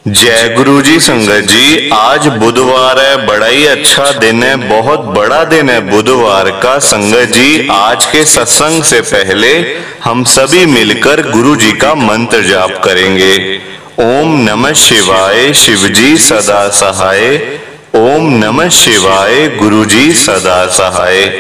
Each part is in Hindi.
जय गुरु जी। संगत जी, आज बुधवार है, बड़ा ही अच्छा दिन है, बहुत बड़ा दिन है बुधवार का। संगत जी, आज के सत्संग से पहले हम सभी मिलकर गुरु जी का मंत्र जाप करेंगे। ओम नमः शिवाय, शिव जी सदा सहाय। ओम नमः शिवाय, गुरु जी सदा सहाय।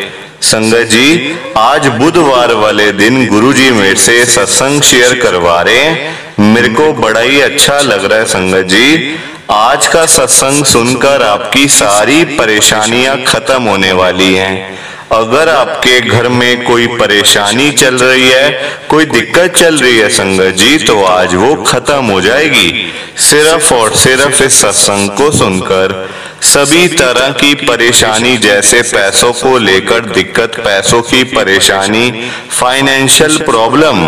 संगत जी, आज बुधवार वाले दिन गुरु जी मेरे से सत्संग शेयर करवा रहे हैं। मेरे को बड़ा ही अच्छा लग रहा है। संगत जी, आज का सत्संग सुनकर आपकी सारी परेशानियां खत्म होने वाली हैं। अगर आपके घर में कोई परेशानी चल रही है, कोई दिक्कत चल रही है संगत जी, तो आज वो खत्म हो जाएगी सिर्फ और सिर्फ इस सत्संग को सुनकर। सभी तरह की परेशानी, जैसे पैसों को लेकर दिक्कत, पैसों की परेशानी, फाइनेंशियल प्रॉब्लम,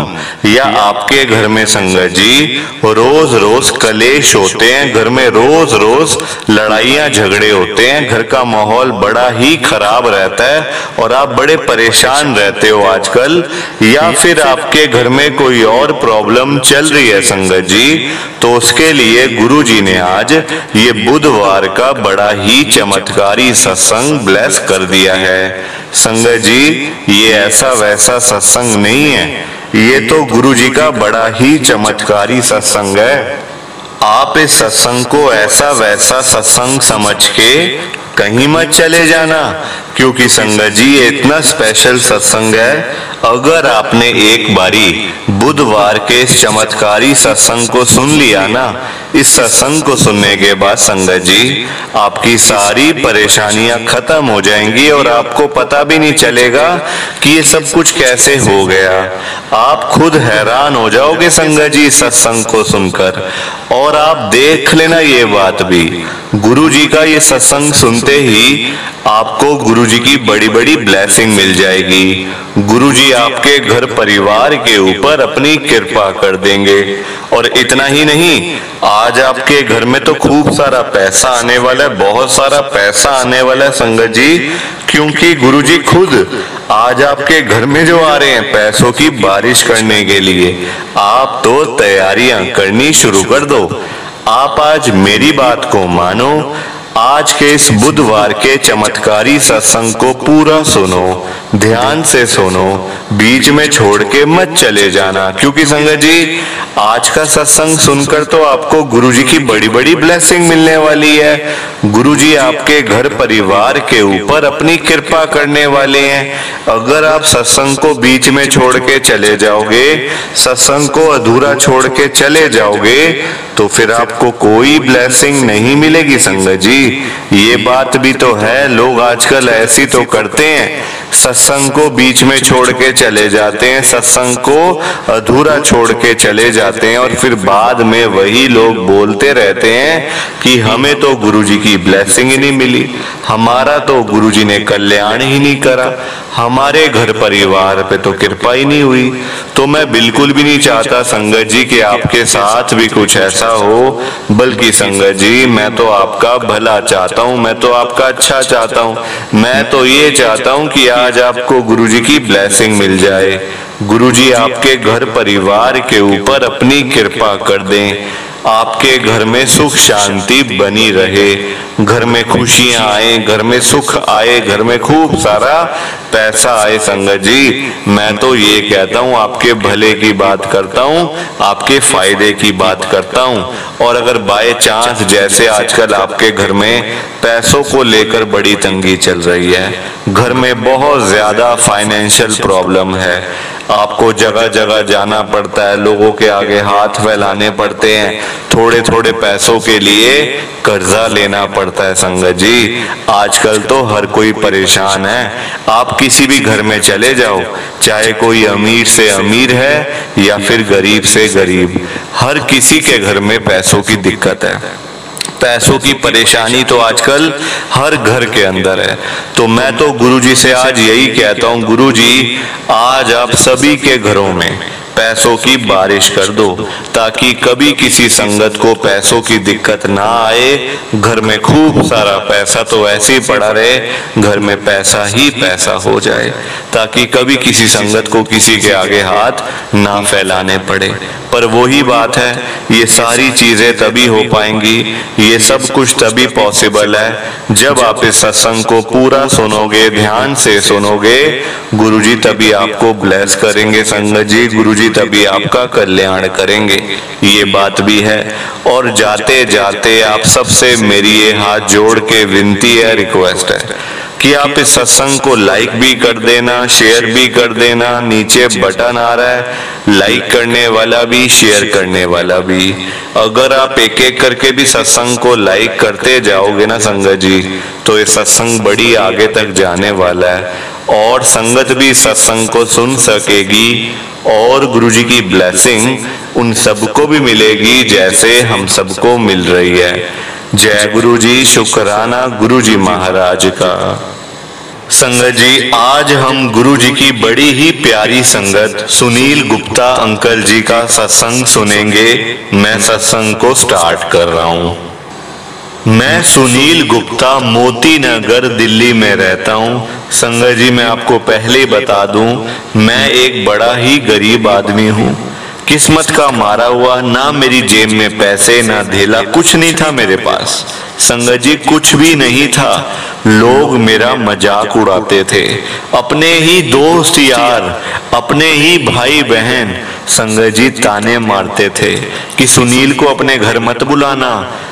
या आपके घर में संगत जी रोज रोज कलेश होते हैं, घर में रोज रोज लड़ाइयां झगड़े होते हैं, घर का माहौल बड़ा ही खराब रहता है और आप बड़े परेशान रहते हो आजकल, या फिर आपके घर में कोई और प्रॉब्लम चल रही है संगत जी, तो उसके लिए गुरु जी ने आज ये बुधवार का बड़ा ही चमत्कारी सत्संग ब्लेस कर दिया है। संगत जी, ये ऐसा वैसा सत्संग नहीं है, ये तो गुरु जी का बड़ा ही चमत्कारी सत्संग है। आप इस सत्संग को ऐसा वैसा सत्संग समझ के कहीं मत चले जाना, क्योंकि संगत जी ये इतना स्पेशल सत्संग है। अगर आपने एक बारी बुधवार के इस चमत्कारी सत्संग को सुन लिया ना, इस सत्संग को सुनने के बाद संगत जी आपकी सारी परेशानियां खत्म हो जाएंगी और आपको पता भी नहीं चलेगा कि ये सब कुछ कैसे हो गया। आप खुद हैरान हो जाओगे संगत जी सत्संग को सुनकर। और आप देख लेना ये बात भी, गुरु जी का ये सत्संग सुनते ही आपको गुरु जी की बड़ी बड़ी ब्लेसिंग मिल जाएगी। गुरु जी आपके घर परिवार के ऊपर अपनी कृपा कर देंगे। और इतना ही नहीं, आज आपके घर में तो खूब सारा पैसा आने वाला है, बहुत सारा पैसा आने वाला है संगत जी, क्योंकि गुरु जी खुद आज आपके घर में जो आ रहे हैं पैसों की बारिश करने के लिए। आप तो तैयारियां करनी शुरू कर दो। आप आज मेरी बात को मानो, आज के इस बुधवार के चमत्कारी सत्संग को पूरा सुनो, ध्यान से सुनो, बीच में छोड़ के मत चले जाना, क्योंकि संगत जी आज का सत्संग सुनकर तो आपको गुरुजी की बड़ी बड़ी ब्लेसिंग मिलने वाली है। गुरुजी आपके घर परिवार के ऊपर अपनी कृपा करने वाले हैं। अगर आप सत्संग को बीच में छोड़ के चले जाओगे, सत्संग को अधूरा छोड़ के चले जाओगे, तो फिर आपको कोई ब्लेसिंग नहीं मिलेगी संगत जी। ये बात भी तो है, लोग आजकल ऐसी तो करते हैं, सत्संग को बीच में छोड़ के चले जाते हैं, सत्संग को अधूरा छोड़ के चले जाते हैं, और फिर बाद में वही लोग बोलते रहते हैं कि हमें तो गुरुजी की ब्लेसिंग ही नहीं मिली, हमारा तो गुरुजी ने कल्याण ही नहीं करा, हमारे घर परिवार पे तो कृपा ही नहीं हुई। तो मैं बिल्कुल भी नहीं चाहता संगत जी कि आपके साथ भी कुछ ऐसा हो, बल्कि संगत जी मैं तो आपका भला चाहता हूँ, मैं तो आपका अच्छा चाहता हूँ। मैं तो ये चाहता हूँ कि आज आपको गुरुजी की ब्लेसिंग मिल जाए, गुरुजी आपके घर परिवार के ऊपर अपनी कृपा कर दें, आपके घर में सुख शांति बनी रहे, घर में खुशियां आए, घर में सुख आए, घर में खूब सारा पैसा आए। संगत जी मैं तो ये कहता हूँ, आपके भले की बात करता हूँ, आपके फायदे की बात करता हूँ। और अगर बाय चांस जैसे आजकल आपके घर में पैसों को लेकर बड़ी तंगी चल रही है, घर में बहुत ज्यादा फाइनेंशियल प्रॉब्लम है, आपको जगह जगह जाना पड़ता है, लोगों के आगे हाथ फैलाने पड़ते हैं, थोड़े थोड़े पैसों के लिए कर्जा लेना पड़ता है संगत जी। आजकल तो हर कोई परेशान है। आप किसी भी घर में चले जाओ, चाहे कोई अमीर से अमीर है या फिर गरीब से गरीब, हर किसी के घर में पैसों की दिक्कत है, पैसों की परेशानी तो आजकल हर घर के अंदर है। तो मैं तो गुरुजी से आज यही कहता हूँ, गुरुजी आज आप सभी के घरों में पैसों की बारिश कर दो, ताकि कभी किसी संगत को पैसों की दिक्कत ना आए। घर में खूब सारा पैसा तो ऐसे ही पड़ा रहे, घर में पैसा ही पैसा हो जाए, ताकि कभी किसी संगत को किसी के आगे हाथ ना फैलाने पड़े। पर वही बात है, ये सारी चीजें तभी हो पाएंगी, ये सब कुछ तभी पॉसिबल है जब आप इस सत्संग को पूरा सुनोगे, ध्यान से सुनोगे। गुरुजी तभी आपको ब्लेस करेंगे संगत जी, गुरुजी तभी आपका कल्याण करेंगे, ये बात भी है। और जाते जाते आप सबसे मेरी ये हाथ जोड़ के विनती है, रिक्वेस्ट है कि आप इस सत्संग को लाइक भी कर देना, शेयर भी कर देना। नीचे बटन आ रहा है, लाइक करने वाला भी, शेयर करने वाला भी। अगर आप एक एक करके भी सत्संग को लाइक करते जाओगे ना संगत जी, तो ये सत्संग बड़ी आगे तक जाने वाला है और संगत भी सत्संग को सुन सकेगी और गुरुजी की ब्लेसिंग उन सबको भी मिलेगी जैसे हम सबको मिल रही है। जय गुरुजी, शुक्राना गुरुजी महाराज का। संगत जी, आज हम गुरुजी की बड़ी ही प्यारी संगत सुनील गुप्ता अंकल जी का सत्संग सुनेंगे। मैं सत्संग को स्टार्ट कर रहा हूं। मैं सुनील गुप्ता मोती नगर दिल्ली में रहता हूं। संगत जी, मैं आपको पहले ही बता दूं, मैं एक बड़ा ही गरीब आदमी हूं। किस्मत का मारा हुआ, ना मेरी जेब में पैसे ना धेला, कुछ नहीं था मेरे पास। संगत जी, कुछ भी नहीं था। लोग मेरा मजाक उड़ाते थे, अपने ही दोस्त यार, अपने ही भाई बहन संगत जी ताने मारते थे कि सुनील को अपने घर मत बुलाना,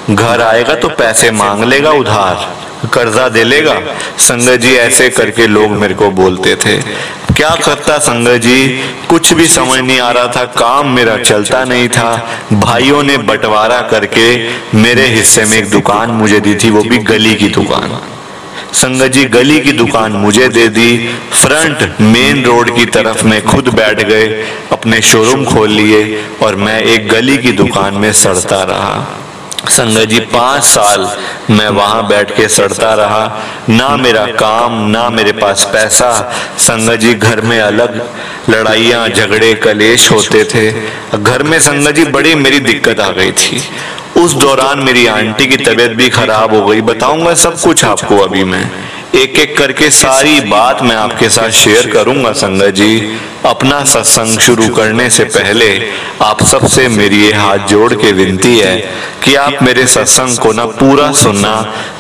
घर आएगा तो पैसे मांग लेगा, उधार कर्जा दे लेगा। संगत जी, ऐसे करके लोग मेरे को बोलते थे। क्या करता संगत जी, कुछ भी समझ नहीं आ रहा था, काम मेरा चलता नहीं था। भाइयों ने बंटवारा करके मेरे हिस्से में एक दुकान मुझे दी थी, वो भी गली की दुकान। संगत जी, गली की दुकान मुझे दे दी। फ्रंट मेन रोड की तरफ में खुद बैठ गए, अपने शोरूम खोल लिए और मैं एक गली की दुकान में सड़ता रहा। संगत जी, 5 साल मैं वहां बैठ के सड़ता रहा, ना मेरा काम, ना मेरे पास पैसा। संगत जी, घर में अलग लड़ाइयां झगड़े कलेश होते थे। घर में संगत जी बड़ी मेरी दिक्कत आ गई थी। उस दौरान मेरी आंटी की तबीयत भी खराब हो गई। बताऊंगा सब कुछ आपको, अभी मैं एक एक करके सारी बात मैं आपके साथ शेयर करूंगा। संगत जी, अपना सत्संग शुरू करने से पहले आप सबसे मेरी ये हाथ जोड़ के विनती है कि आप मेरे सत्संग को ना पूरा सुनना,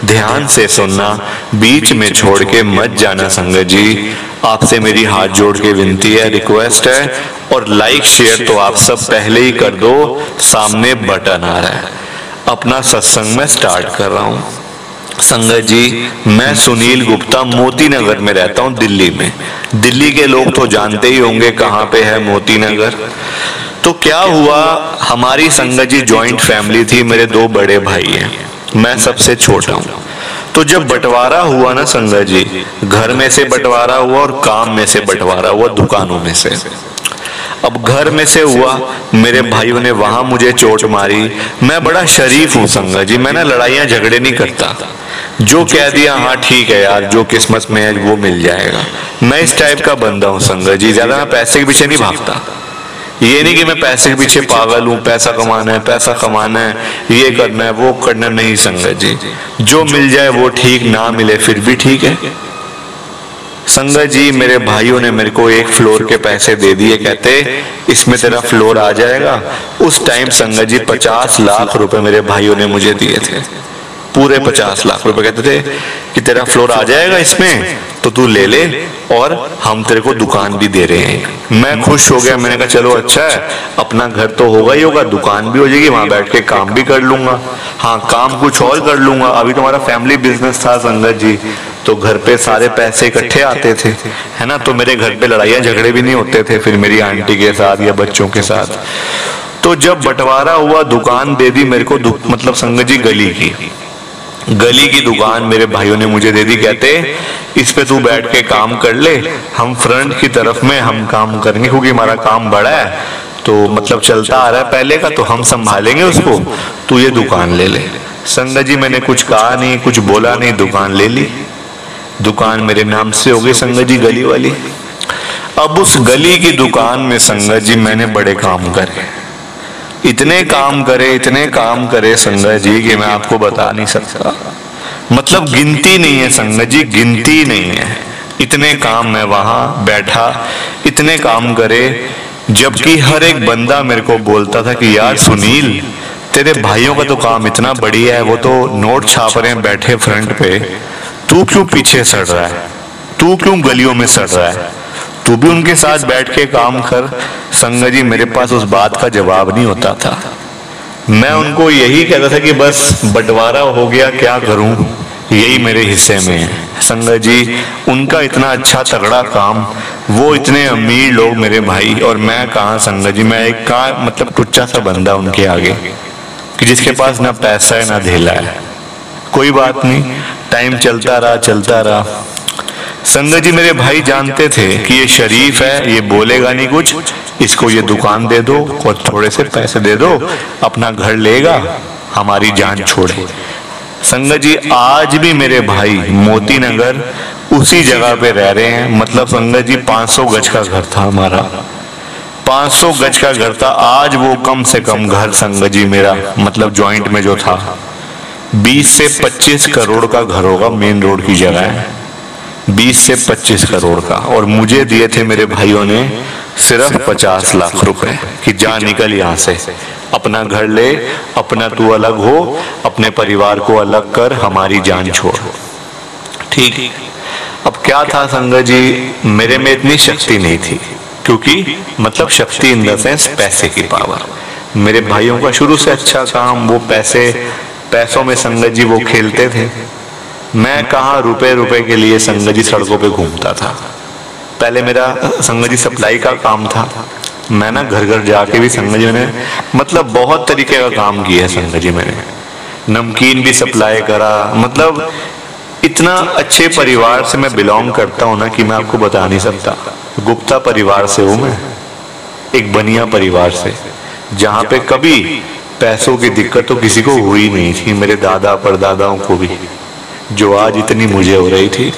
ध्यान से सुनना, बीच में छोड़ के मत जाना। संगत जी, आपसे मेरी हाथ जोड़ के विनती है, रिक्वेस्ट है। और लाइक शेयर तो आप सब पहले ही कर दो, सामने बटन आ रहा है। अपना सत्संग मैं स्टार्ट कर रहा हूँ। संगत जी, मैं सुनील गुप्ता मोती नगर में रहता हूँ, दिल्ली में। दिल्ली के लोग तो जानते ही होंगे कहाँ पे है मोती नगर। तो क्या हुआ, हमारी संगत जी जॉइंट फैमिली थी, मेरे 2 बड़े भाई हैं, मैं सबसे छोटा हूँ। तो जब बंटवारा हुआ ना संगत जी, घर में से बंटवारा हुआ और काम में से बंटवारा हुआ, दुकानों में से। अब घर में से हुआ, मेरे भाइयों ने वहां मुझे चोट मारी। मैं बड़ा शरीफ हूँ संगत जी, मैं ना लड़ाइयां झगड़े नहीं करता। जो कह दिया हाँ ठीक है यार, जो किस्मत में है वो मिल जाएगा। मैं इस टाइप का बंदा हूँ संगत जी, ज्यादा मैं पैसे के पीछे नहीं भागता। ये नहीं कि मैं पैसे के पीछे पागल हूँ, पैसा कमाना है, पैसा कमाना है, ये करना है, वो करना नहीं। संगत जी, जो मिल जाए वो ठीक, ना मिले फिर भी ठीक है। संगत जी, मेरे भाइयों ने मेरे को 1 फ्लोर के पैसे दे दिए, कहते इसमें तेरा फ्लोर आ जाएगा। उस टाइम संगत जी 50 लाख रुपए मेरे भाइयों ने मुझे दिए थे, पूरे 50 लाख रुपए। कहते थे कि तेरा फ्लोर आ जाएगा इसमें, तो तू ले ले और हम तेरे को दुकान भी दे रहे हैं। मैं खुश हो गया, मैंने कहा चलो अच्छा है, अपना घर तो होगा ही होगा, दुकान भी हो जाएगी, वहां बैठ के काम भी कर लूंगा। हाँ, काम कुछ और कर लूंगा। अभी तो हमारा फैमिली बिजनेस था संगत जी, तो घर पे सारे पैसे इकट्ठे आते थे, है ना। तो मेरे घर पे लड़ाइयां झगड़े भी नहीं होते थे फिर मेरी आंटी के साथ या बच्चों के साथ। तो जब बंटवारा हुआ, दुकान दे दी मेरे को, मतलब संगत जी गली की दुकान मेरे भाइयों ने मुझे दे दी। कहते इस पे तू बैठ के काम कर ले, हम फ्रंट की तरफ में हम काम करेंगे, क्योंकि हमारा काम बड़ा है, तो मतलब चलता आ रहा है पहले का, तो हम संभालेंगे उसको, तू ये दुकान ले ले। संगत जी, मैंने कुछ कहा नहीं, कुछ बोला नहीं, दुकान ले ली। दुकान मेरे नाम से हो गई संगत जी, गली वाली। अब उस गली की दुकान में संगत जी मैंने बड़े काम करे, इतने काम करे संगत जी कि मैं आपको बता नहीं सकता। मतलब गिनती नहीं है संगत जी, गिनती नहीं है। इतने काम मैं वहां बैठा, इतने काम करे, जबकि हर एक बंदा मेरे को बोलता था कि यार सुनील, तेरे भाइयों का तो काम इतना बढ़िया है, वो तो नोट छाप रहे हैं बैठे फ्रंट पे, तू क्यों पीछे सड़ रहा है, तू क्यों गलियों में सड़ रहा है, तू भी उनके साथ बैठ के काम कर। संगत जी मेरे पास उस बात का जवाब नहीं होता था। मैं उनको यही कहता था कि बस बंटवारा हो गया, क्या करूं, यही मेरे हिस्से में है। संगत जी उनका इतना अच्छा तगड़ा काम, वो इतने अमीर लोग मेरे भाई, और मैं कहाँ संगत जी, मैं एक का मतलब टुच्चा सा बंदा उनके आगे, कि जिसके पास ना पैसा है ना धेला है। कोई बात नहीं, टाइम चलता रहा। संगत जी मेरे भाई जानते थे कि ये शरीफ है, ये बोलेगा नहीं कुछ, इसको ये दुकान दे दो और थोड़े से पैसे दे दो, अपना घर लेगा, हमारी जान छोड़े। संगत जी आज भी मेरे भाई मोती नगर उसी जगह पे रह रहे हैं। मतलब संगत जी 500 गज का घर था हमारा, 500 गज का घर था। आज वो कम से कम घर संगत जी मेरा मतलब जॉइंट में जो था 20 से 25 करोड़ का घर होगा, मेन रोड की जगह है, 20 से 25 करोड़ का। और मुझे दिए थे मेरे भाइयों ने सिर्फ 50 लाख रुपए कि जा निकल यहाँ से, अपना घर ले, अपना तू अलग हो, अपने परिवार को अलग कर, हमारी जान छोड़। ठीक। अब क्या था संगत जी, मेरे में इतनी शक्ति नहीं थी, क्योंकि मतलब शक्ति इन द सेंस पैसे की पावर। मेरे भाइयों का शुरू से अच्छा काम, वो पैसों में संगत जी वो खेलते थे। मैं कहाँ रुपए के लिए संगत जी सड़कों पे घूमता था। पहले मेरा संगत जी सप्लाई का काम था, मैं ना घर घर जाके भी संगत जी मैंने मतलब बहुत तरीके का काम किया है संगत जी। मैंने नमकीन भी सप्लाई करा। मतलब इतना अच्छे परिवार से मैं बिलोंग करता हूँ ना कि मैं आपको बता नहीं सकता। गुप्ता परिवार से हूँ मैं, एक बनिया परिवार से, जहाँ पे कभी पैसों की दिक्कत तो किसी को हुई नहीं थी, मेरे दादा परदादाओं को भी, जो आज इतनी मुझे हो रही थी।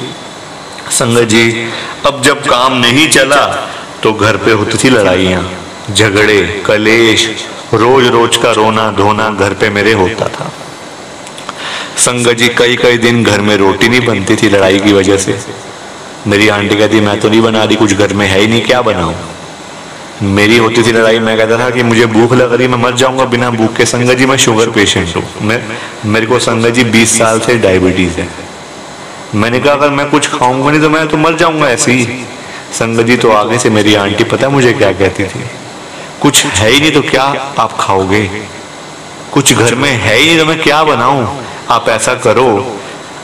संगत जी अब जब काम नहीं चला तो घर पे होती थी लड़ाइयाँ, झगड़े, कलेश, रोज का रोना धोना घर पे मेरे होता था। संगत जी कई दिन घर में रोटी नहीं बनती थी लड़ाई की वजह से। मेरी आंटी कहती मैं तो नहीं बना रही, कुछ घर में है ही नहीं, क्या बनाऊं। मेरी होती थी लड़ाई, मैं कहता था कि मुझे भूख लग रही, मैं मर जाऊंगा बिना भूख के। संगत जी मैं शुगर पेशेंट हूँ, मेरे को संगत जी 20 साल से डायबिटीज है। मैंने कहा अगर मैं कुछ खाऊंगा नहीं तो मैं तो मर जाऊंगा ऐसे ही। संगत जी तो आगे से मेरी आंटी पता है मुझे क्या कहती थी, कुछ है ही नहीं तो क्या आप खाओगे, कुछ घर में है ही नहीं तो मैं क्या बनाऊं, आप ऐसा करो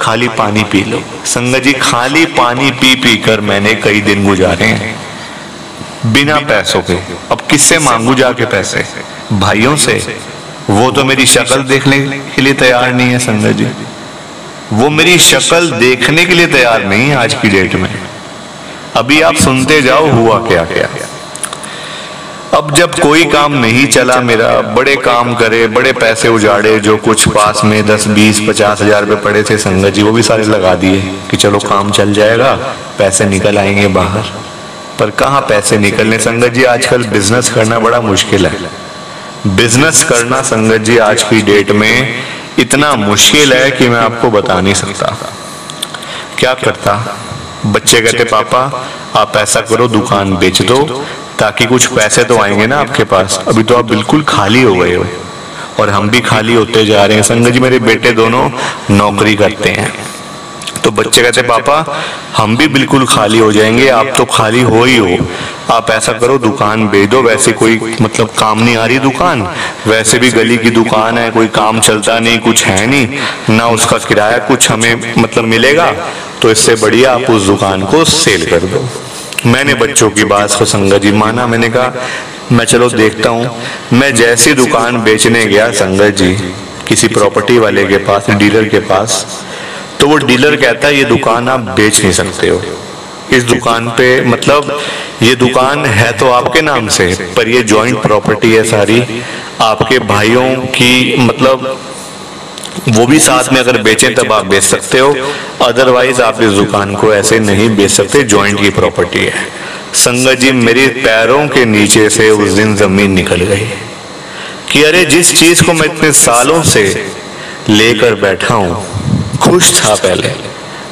खाली पानी पी लो। संगत जी खाली पानी पी कर मैंने कई दिन गुजारे हैं बिना पैसों के। अब किससे मांगू जाके पैसे, भाइयों से, वो तो मेरी शक्ल देखने के लिए तैयार नहीं है संगत जी, वो मेरी शक्ल देखने के लिए तैयार नहीं है आज की डेट में। अभी आप सुनते जाओ हुआ क्या क्या। अब जब कोई काम नहीं चला मेरा, बड़े काम करे, बड़े पैसे उजाड़े, जो कुछ पास में 10, 20, 50 हजार रुपए पड़े थे संगत जी वो भी सारे लगा दिए कि चलो काम चल जाएगा, पैसे निकल आएंगे बाहर। पर कहाँ पैसे निकलने संगत जी, आजकल बिजनेस करना बड़ा मुश्किल है। बिजनेस करना संगत जी आज की डेट में इतना मुश्किल है कि मैं आपको बता नहीं सकता। क्या करता, बच्चे कहते पापा आप ऐसा करो दुकान बेच दो ताकि कुछ पैसे तो आएंगे ना आपके पास, अभी तो आप बिल्कुल खाली हो गए हो। और हम भी खाली होते जा रहे हैं संगत जी, मेरे बेटे दोनों नौकरी करते हैं। तो बच्चे कहते पापा हम भी बिल्कुल खाली हो जाएंगे, आप तो खाली हो ही हो, आप ऐसा करो दुकान बेच दो। वैसे कोई मतलब काम नहीं आ रही दुकान, वैसे भी गली की दुकान है, कोई काम चलता नहीं, कुछ है नहीं ना, उसका किराया कुछ हमें मतलब मिलेगा, तो इससे बढ़िया आप उस दुकान को सेल कर दो। मैंने बच्चों की बात को संगत जी माना, मैंने कहा मैं चलो देखता हूँ। मैं जैसी दुकान बेचने गया संगत जी किसी प्रॉपर्टी वाले के पास, डीलर के पास, तो वो डीलर कहता है ये दुकान आप बेच नहीं सकते हो, इस दुकान पे मतलब ये दुकान है तो आपके नाम से, पर ये जॉइंट प्रॉपर्टी है सारी आपके भाइयों की, मतलब वो भी साथ में अगर बेचें तब आप बेच सकते हो, अदरवाइज आप इस दुकान को ऐसे नहीं बेच सकते, जॉइंट की प्रॉपर्टी है। संगत जी मेरे पैरों के नीचे से उस दिन जमीन निकल गई कि अरे जिस चीज को मैं इतने सालों से लेकर बैठा हूं, खुश था पहले,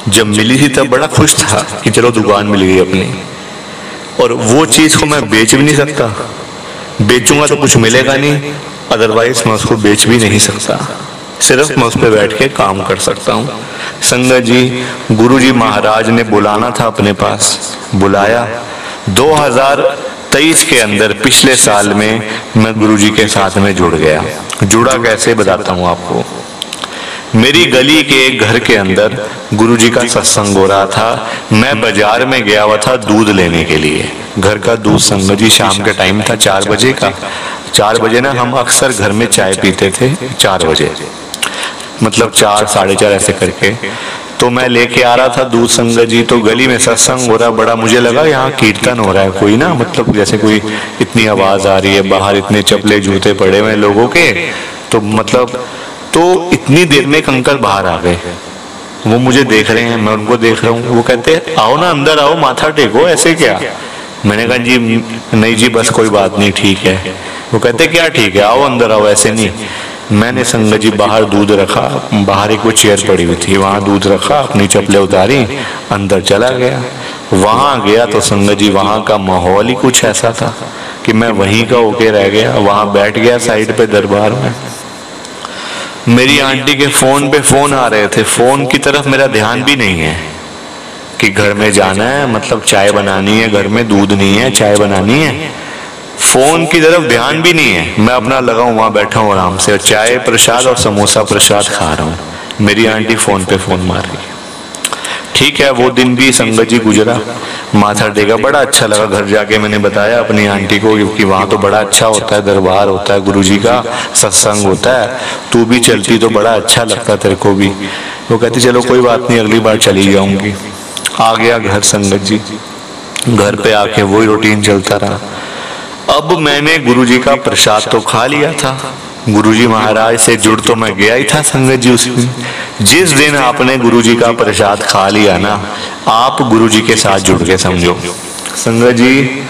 जब मिली थी तब बड़ा खुश था कि चलो दुकान मिल गई अपनी, और वो चीज को मैं बेच भी नहीं सकता, बेचूंगा तो कुछ मिलेगा नहीं, अदरवाइज मैं उसको बेच भी नहीं सकता, सिर्फ मैं उस पर बैठ के काम कर सकता हूँ। संगत जी गुरुजी महाराज ने बुलाना था अपने पास, बुलाया। 2023 के अंदर पिछले साल में मैं गुरुजी के साथ में जुड़ गया। जुड़ा कैसे बताता हूँ आपको। मेरी गली के एक घर के अंदर गुरुजी का सत्संग हो रहा था। मैं बाजार में गया हुआ था दूध लेने के लिए, घर का दूध। संगत जी शाम के टाइम था, 4 बजे का। 4 बजे ना हम अक्सर घर में चाय पीते थे, 4 बजे, मतलब 4 साढ़े 4 ऐसे करके। तो मैं लेके आ रहा था दूध संगत जी, तो गली में सत्संग हो रहा, बड़ा मुझे लगा यहाँ कीर्तन हो रहा है कोई ना, मतलब जैसे कोई इतनी आवाज आ रही है, बाहर इतने चपले जूते पड़े हुए लोगों के, तो मतलब तो इतनी देर में एक अंकल बाहर आ गए। वो मुझे देख रहे हैं, मैं उनको देख रहा हूँ। वो कहते हैं आओ ना अंदर आओ, माथा टेको, ऐसे क्या। मैंने कहा जी नहीं जी बस कोई बात नहीं, ठीक है। वो कहते क्या ठीक है, आओ अंदर आओ, ऐसे नहीं। मैंने संगत जी बाहर दूध रखा, बाहर एक वो चेयर पड़ी हुई थी, वहां दूध रखा, अपनी चप्पलें उतारी, अंदर चला गया। वहां गया तो संगत जी वहां का माहौल ही कुछ ऐसा था कि मैं वहीं का होके रह गया। वहां बैठ गया साइड पे दरबार में। मेरी आंटी के फोन पे फोन आ रहे थे, फोन की तरफ मेरा ध्यान भी नहीं है कि घर में जाना है, मतलब चाय बनानी है, घर में दूध नहीं है, चाय बनानी है, फोन की तरफ ध्यान भी नहीं है। मैं अपना लगा हूं, वहां बैठा हूं आराम से, चाय प्रसाद और समोसा प्रसाद खा रहा हूं। मेरी आंटी फोन पे फोन मार रही है। ठीक है, वो दिन भी संगत जी गुजरा, माथा टेका, बड़ा अच्छा लगा। घर जाके मैंने बताया अपनी आंटी को, क्योंकि वहां तो बड़ा अच्छा होता है, दरबार होता है, गुरुजी का सत्संग होता है, तू भी चलती तो बड़ा अच्छा लगता तेरे को भी। वो कहती चलो कोई बात नहीं, अगली बार चली जाऊंगी। आ गया घर संगत जी, घर पे आके वही रूटीन चलता रहा। अब मैंने गुरुजी का प्रसाद तो खा लिया था, गुरुजी महाराज से जुड़ तो मैं गया ही था संगत जी। उस दिन जिस दिन आपने गुरुजी का प्रसाद खा लिया ना, आप गुरुजी के साथ जुड़ के समझो। संगत जी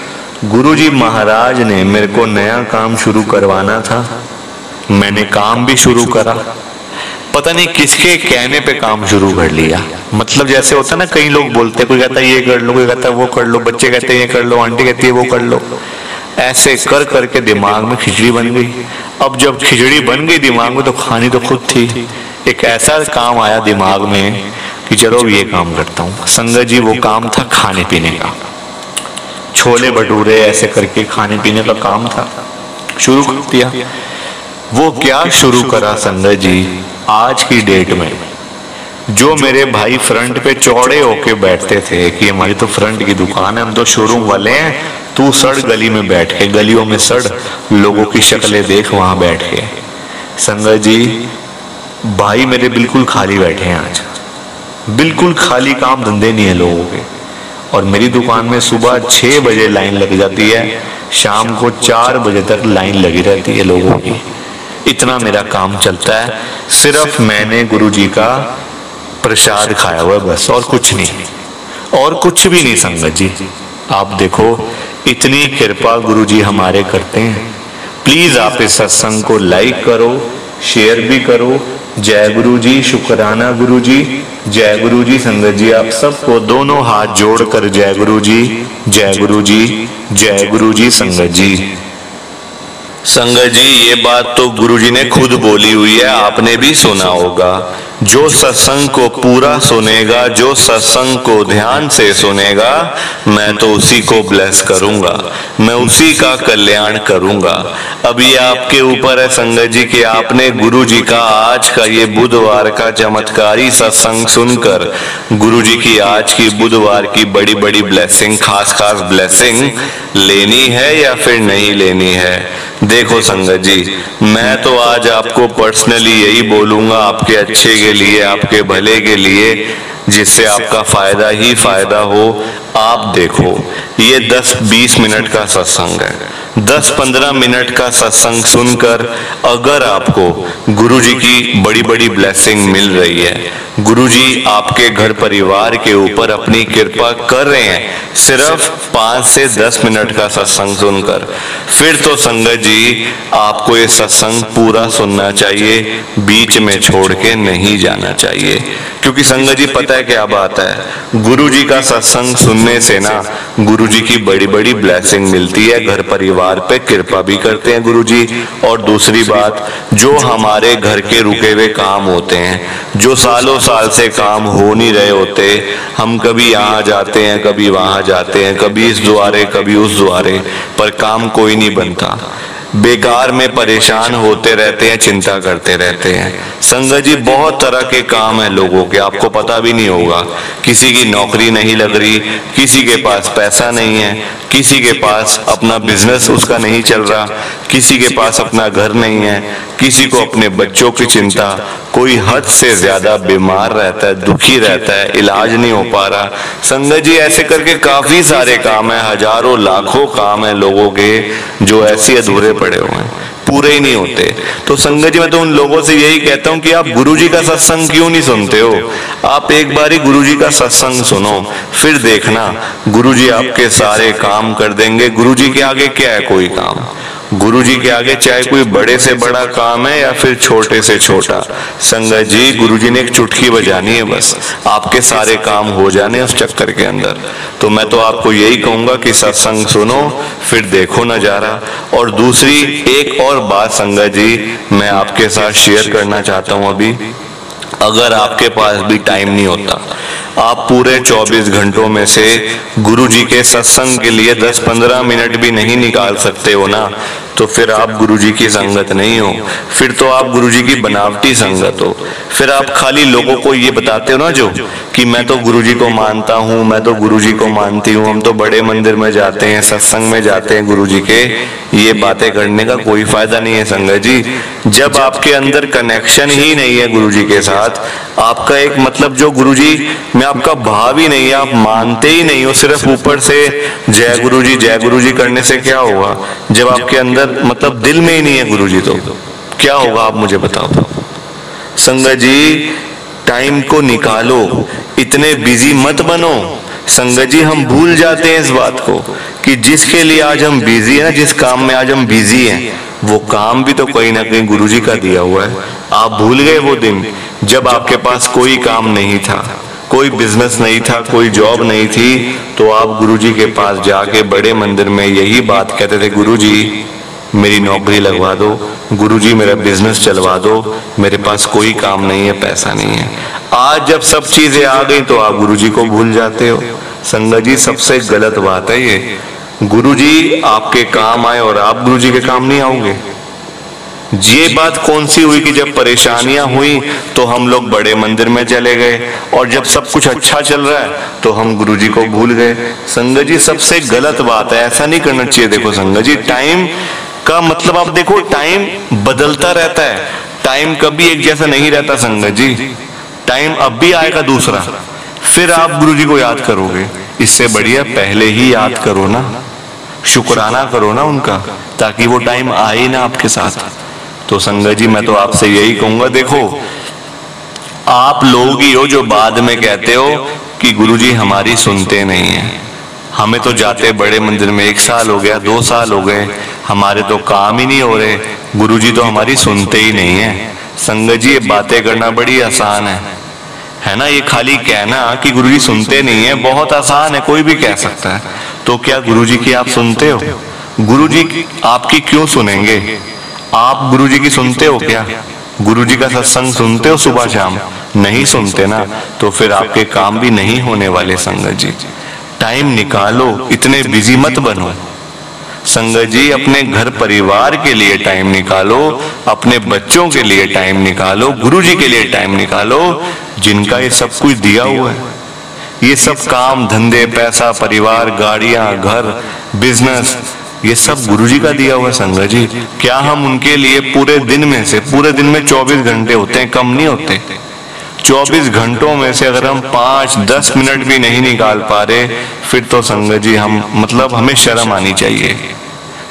गुरुजी महाराज ने मेरे को नया काम शुरू करवाना था, मैंने काम भी शुरू करा। पता नहीं किसके कहने पे काम शुरू कर लिया। मतलब जैसे होता है ना, कई लोग बोलते, कोई कहता है ये कर लो, कोई कहता है वो कर लो, बच्चे कहते हैं ये कर लो, आंटी कहती है वो कर लो। ऐसे कर करके दिमाग में खिचड़ी बन गई। अब जब खिचड़ी बन गई दिमाग में, तो खानी तो खुद थी। एक ऐसा काम आया दिमाग में कि चलो ये काम करता हूँ। संगत जी वो काम था खाने पीने का, छोले भटूरे ऐसे करके खाने पीने का काम था, शुरू कर दिया। वो क्या शुरू करा संगत जी, आज की डेट में जो मेरे भाई फ्रंट पे चौड़े होके बैठते थे कि हमारी तो फ्रंट की दुकान है, हम तो शोरूम वाले हैं, तू सड़ गली में बैठ के, गलियों में सड़, लोगों की शक्लें देख वहां बैठ के। संगत जी भाई मेरे बिल्कुल खाली बैठे हैं आज, बिल्कुल खाली, काम धंधे नहीं है लोगों के। और मेरी दुकान में सुबह 6 बजे लाइन लग जाती है, शाम को 4 बजे तक लाइन लगी रहती है लोगों की। इतना मेरा काम चलता है। सिर्फ मैंने गुरुजी का प्रसाद खाया हुआ बस, और कुछ नहीं, और कुछ भी नहीं। संगत जी आप देखो इतनी कृपा गुरुजी हमारे करते हैं। प्लीज आप इस सत्संग को लाइक करो, शेयर भी करो। जय गुरु जी, शुक्राना गुरु जी, जय गुरु जी। संगत जी आप सबको दोनों हाथ जोड़कर जय गुरु जी, जय गुरु जी, जय गुरु जी। संगत जी, संगत जी ये बात तो गुरुजी ने खुद बोली हुई है, आपने भी सुना होगा। जो सत्संग को पूरा सुनेगा, जो सत्संग को ध्यान से सुनेगा, मैं तो उसी को ब्लेस करूंगा, मैं उसी का कल्याण करूंगा। अब ये आपके ऊपर है संगत जी कि आपने गुरुजी का आज का ये बुधवार का चमत्कारी सत्संग सुनकर गुरुजी की आज की बुधवार की बड़ी बड़ी ब्लेसिंग, खास खास ब्लेसिंग लेनी है या फिर नहीं लेनी है। देखो संगत जी, मैं तो आज आपको पर्सनली यही बोलूंगा, आपके अच्छे के लिए, आपके भले के लिए, जिससे आपका फायदा ही फायदा हो। आप देखो ये 10-20 मिनट का सत्संग है, 10-15 मिनट का सत्संग सुनकर अगर आपको गुरुजी की बड़ी बड़ी ब्लेसिंग मिल रही है। गुरुजी आपके घर परिवार के ऊपर अपनी कृपा कर रहे हैं सिर्फ 5 से 10 मिनट का सत्संग सुनकर। फिर तो संगत जी आपको ये सत्संग पूरा सुनना चाहिए, बीच में छोड़ के नहीं जाना चाहिए। क्योंकि संगत जी पता है क्या बात है, गुरुजी का सत्संग सुनने से ना गुरुजी की बड़ी बड़ी ब्लेसिंग मिलती है, घर परिवार पे कृपा भी करते हैं गुरुजी। और दूसरी बात, जो हमारे घर के रुके हुए काम होते हैं, जो सालों साल से काम हो नहीं रहे होते, हम कभी यहाँ जाते हैं कभी वहां जाते हैं, कभी इस द्वारे कभी उस द्वारे, पर काम कोई नहीं बनता, बेकार में परेशान होते रहते हैं, चिंता करते रहते हैं। संगत जी बहुत तरह के काम है लोगों के, आपको पता भी नहीं होगा। किसी की नौकरी नहीं लग रही, किसी के पास पैसा नहीं है, किसी के पास अपना बिजनेस उसका नहीं चल रहा, किसी के पास अपना घर नहीं है, किसी को अपने बच्चों की चिंता, कोई हद से ज्यादा बीमार रहता है, दुखी रहता है, इलाज नहीं हो पा रहा। संगत जी ऐसे करके काफी सारे काम है, हजारों लाखों काम है लोगों के जो ऐसे अधूरे पड़े हुए हैं, पूरे ही नहीं होते। तो संगत जी मैं तो उन लोगों से यही कहता हूँ कि आप गुरुजी का सत्संग क्यों नहीं सुनते हो? आप एक बारी गुरुजी का सत्संग सुनो, फिर देखना गुरुजी आपके सारे काम कर देंगे। गुरुजी के आगे क्या है कोई काम? गुरुजी के आगे चाहे कोई बड़े से बड़ा काम है या फिर छोटे से छोटा, संगत जी गुरुजी ने एक चुटकी बजानी है, बस आपके सारे काम हो जाने उस चक्कर के अंदर। तो मैं तो आपको यही कहूंगा कि सत्संग सुनो फिर देखो नजारा। और दूसरी एक और बात संगत जी मैं आपके साथ शेयर करना चाहता हूं अभी, अगर आपके पास भी टाइम नहीं होता, आप पूरे 24 घंटों में से गुरुजी के सत्संग के लिए 10-15 मिनट भी नहीं निकाल सकते हो ना, तो फिर आप गुरुजी की संगत नहीं हो, फिर तो आप गुरुजी की बनावटी संगत हो। फिर आप खाली लोगों को ये बताते हो ना जो कि मैं तो गुरुजी को मानता हूँ, मैं तो गुरुजी को मानती हूँ, हम तो बड़े मंदिर में जाते हैं, सत्संग में जाते हैं गुरुजी के, ये बातें करने का कोई फायदा नहीं है संगत जी। जब आपके अंदर कनेक्शन ही नहीं है गुरुजी के साथ, आपका एक मतलब जो गुरुजी में आपका भाव ही नहीं है, आप मानते ही नहीं हो, सिर्फ ऊपर से जय गुरुजी करने से क्या होगा? जब आपके अंदर मतलब दिल में ही नहीं है गुरुजी तो क्या होगा आप मुझे बताओ। संगत जी टाइम को निकालो, इतने बिजी मत बनो। संगत जी हम भूल जाते हैं इस बात को कि जिसके लिए आज हम बिजी हैं, जिस काम में आज हम बिजी हैं, वो काम भी तो कहीं ना कहीं गुरुजी का दिया हुआ है। आप भूल गए वो दिन जब आपके पास कोई काम नहीं था, कोई बिजनेस नहीं था, कोई जॉब नहीं थी, तो आप गुरुजी के पास जाके बड़े मंदिर में यही बात कहते थे, गुरुजी मेरी नौकरी लगवा दो, गुरुजी मेरा बिजनेस चलवा दो, मेरे पास कोई काम नहीं है, पैसा नहीं है। आज जब सब चीजें आ गई तो आप गुरुजी को भूल जाते हो। संगत जी सबसे गलत बात है ये, गुरुजी आपके काम आए और आप गुरुजी के काम नहीं आओगे। ये बात कौन सी हुई कि जब परेशानियां हुई तो हम लोग बड़े मंदिर में चले गए, और जब सब कुछ अच्छा चल रहा है तो हम गुरुजी को भूल गए। संगत जी सबसे गलत बात है, ऐसा नहीं करना चाहिए। देखो संगत जी टाइम का मतलब आप देखो टाइम बदलता रहता है, टाइम कभी एक जैसा नहीं रहता संगत जी। टाइम अब भी आएगा दूसरा, फिर आप गुरुजी को याद करोगे। इससे बढ़िया पहले ही याद करो ना, शुक्राना करो ना उनका, ताकि वो टाइम आए ना आपके साथ। तो संगत जी मैं तो आपसे यही कहूंगा, देखो आप लोग ही हो जो बाद में कहते हो कि गुरुजी हमारी सुनते नहीं है। हमें तो जाते बड़े मंदिर में 1 साल हो गया, 2 साल हो गए, हमारे तो काम ही नहीं हो रहे, गुरुजी तो हमारी सुनते ही नहीं है। संगत जी ये बातें करना बड़ी आसान है ना, ये खाली कहना कि गुरुजी सुनते नहीं है बहुत आसान है, कोई भी कह सकता है। तो क्या गुरुजी की आप सुनते हो? गुरुजी आपकी क्यों सुनेंगे? आप गुरुजी की सुनते हो क्या? गुरुजी का सत्संग सुनते हो सुबह शाम? नहीं सुनते ना, तो फिर आपके काम भी नहीं होने वाले। संगत जी टाइम निकालो, इतने बिजी मत बनो। संगत जी अपने घर परिवार के लिए टाइम निकालो, अपने बच्चों के लिए टाइम निकालो, गुरुजी के लिए टाइम निकालो, जिनका ये सब कुछ दिया हुआ है। ये सब काम धंधे, पैसा, परिवार, गाड़ियां, घर, बिजनेस, ये सब गुरुजी का दिया हुआ है। संगत जी क्या हम उनके लिए पूरे दिन में से, पूरे दिन में 24 घंटे होते हैं, कम नहीं होते, 24 घंटों में से अगर हम 5-10 मिनट भी नहीं निकाल पा रहे, फिर तो संगत जी हम मतलब हमें शर्म आनी चाहिए,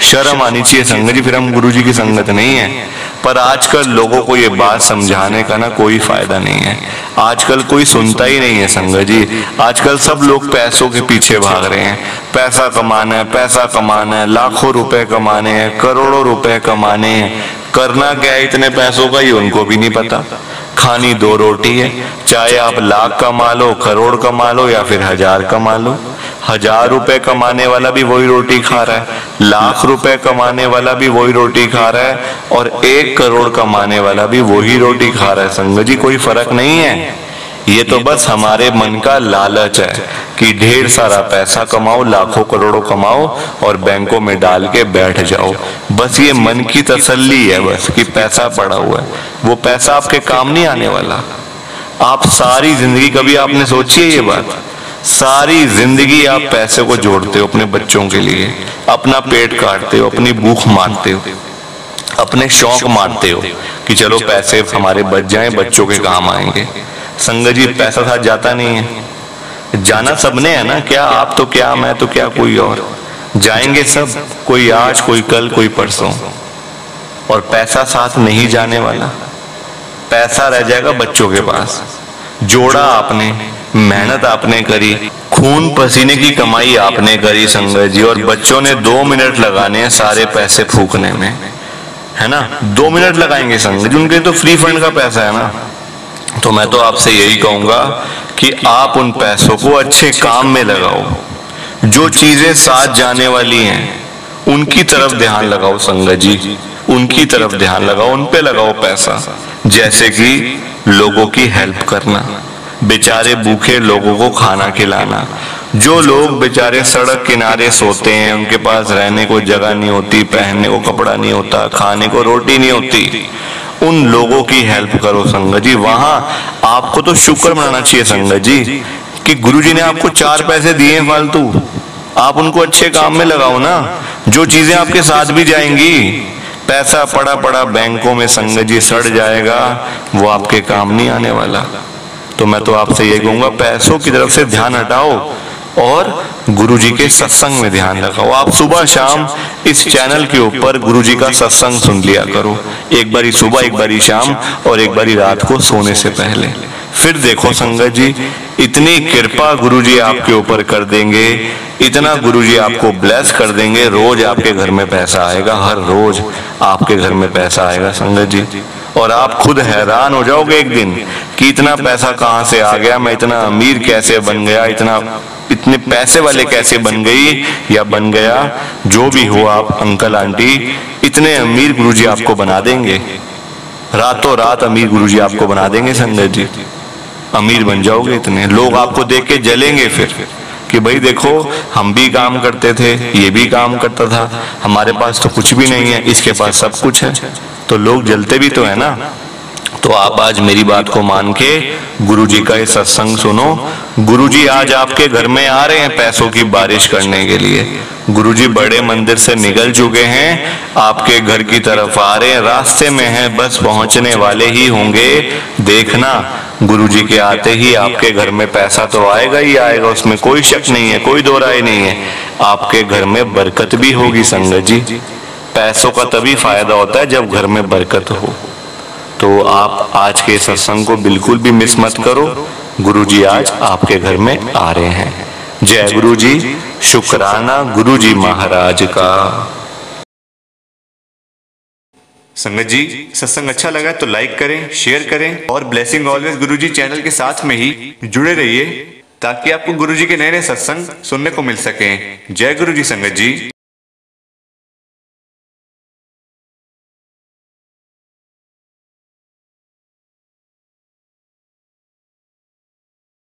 शर्म आनी चाहिए संगत जी, फिर हम गुरुजी की संगत नहीं है। पर आजकल लोगों को ये बात समझाने का ना कोई फायदा नहीं है। आजकल कोई सुनता ही नहीं है संगत जी। आजकल सब लोग पैसों के पीछे भाग रहे हैं। पैसा कमाना है, पैसा कमाना है, लाखों रुपए कमाने हैं, करोड़ों रुपए कमाने हैं। करना क्या है इतने पैसों का, ये उनको भी नहीं पता। खानी 2 रोटी है, चाहे आप लाख कमा लो, करोड़ कमा लो या फिर 1000 कमा लो। 1000 रुपए कमाने वाला भी वही रोटी खा रहा है, लाख रुपए कमाने वाला भी वही रोटी खा रहा है, और 1 करोड़ कमाने वाला भी वही रोटी खा रहा है। संगत जी कोई फर्क नहीं है। ये तो बस हमारे मन का लालच है कि ढेर सारा पैसा कमाओ, लाखों करोड़ों कमाओ और बैंकों में डाल के बैठ जाओ। बस ये मन की तसल्ली है बस कि पैसा पड़ा हुआ है। वो पैसा आपके काम नहीं आने वाला। आप सारी जिंदगी, कभी आपने सोची है ये बात? सारी जिंदगी आप पैसे को जोड़ते हो अपने बच्चों के लिए, अपना पेट काटते हो, अपनी भूख मारते हो, अपने शौक मारते हो कि चलो पैसे हमारे बच जाएं, बच्चों के काम आएंगे। संगत जी पैसा साथ जाता नहीं है। जाना सबने है ना, क्या आप तो क्या, मैं तो क्या, कोई और। जाएंगे सब, कोई आज, कोई कल, कोई परसों। और पैसा साथ नहीं जाने वाला। पैसा रह जाएगा बच्चों के पास। जोड़ा आपने, मेहनत आपने करी, खून पसीने की कमाई आपने करी संगत जी, और बच्चों ने 2 मिनट लगाने हैं सारे पैसे फूकने में, है ना। 2 मिनट लगाएंगे संगत जी, उनके तो फ्री फंड का पैसा है ना। तो मैं तो आपसे यही कहूंगा कि आप उन पैसों को अच्छे काम में लगाओ। जो चीजें साथ जाने वाली हैं उनकी तरफ ध्यान लगाओ संगत जी, उनकी तरफ ध्यान लगाओ, उन पे लगाओ पैसा। जैसे कि लोगों की हेल्प करना, बेचारे भूखे लोगों को खाना खिलाना। जो लोग बेचारे सड़क किनारे सोते हैं, उनके पास रहने को जगह नहीं होती, पहनने को कपड़ा नहीं होता, खाने को रोटी नहीं होती, उन लोगों की हेल्प करो संगत जी। वहां आपको तो शुक्र मनाना चाहिए संगत जी कि गुरुजी ने आपको 4 पैसे दिए फालतू। आप उनको अच्छे काम में लगाओ ना, जो चीजें आपके साथ भी जाएंगी। पैसा पड़ा पड़ा बैंकों में संगत जी सड़ जाएगा, वो आपके काम नहीं आने वाला। तो मैं तो आपसे ये कहूंगा, पैसों की तरफ से ध्यान हटाओ और गुरुजी के सत्संग में ध्यान रखाओ। आप सुबह शाम इस चैनल के ऊपर गुरुजी का सत्संग सुन लिया करो, एक बारी सुबह, एक बारी शाम और एक बारी रात को सोने से पहले। फिर देखो संगत जी, इतनी कृपा गुरुजी आपके ऊपर कर देंगे, इतना गुरुजी आपको ब्लेस कर देंगे, रोज आपके घर में पैसा आएगा, हर रोज आपके घर में पैसा आएगा संगत जी। और आप खुद हैरान हो जाओगे एक दिन कि इतना पैसा कहाँ से आ गया, मैं इतना अमीर कैसे बन गया, इतने पैसे वाले कैसे बन गई या बन गया। जो भी हो आप अंकल आंटी, इतने अमीर गुरुजी आपको बना देंगे, रातों रात अमीर गुरुजी आपको बना देंगे संगत जी। अमीर बन जाओगे, इतने लोग आपको देख के जलेंगे फिर कि भाई देखो हम भी काम करते थे, ये भी काम करता था, हमारे पास तो कुछ भी नहीं है, इसके पास सब कुछ है। तो लोग जलते भी तो है ना। तो आप आज मेरी बात को मान के गुरुजी का ये सत्संग सुनो। गुरुजी आज आपके घर में आ रहे हैं पैसों की बारिश करने के लिए। गुरुजी बड़े मंदिर से निकल चुके हैं, आपके घर की तरफ आ रहे हैं, रास्ते में हैं, बस पहुंचने वाले ही होंगे। देखना गुरुजी के आते ही आपके घर में पैसा तो आएगा ही आएगा, उसमें कोई शक नहीं है, कोई दो राय नहीं है। आपके घर में बरकत भी होगी संगत जी। पैसों का तभी फायदा होता है जब घर में बरकत हो। तो आप आज के सत्संग को बिल्कुल भी मिस मत करो। गुरुजी आज आपके घर में आ रहे हैं। जय गुरुजी, शुक्राना गुरुजी महाराज का। संगत जी सत्संग अच्छा लगा तो लाइक करें, शेयर करें और ब्लेसिंग ऑलवेज गुरुजी चैनल के साथ में ही जुड़े रहिए ताकि आपको गुरुजी के नए नए सत्संग सुनने को मिल सके। जय गुरुजी संगत जी।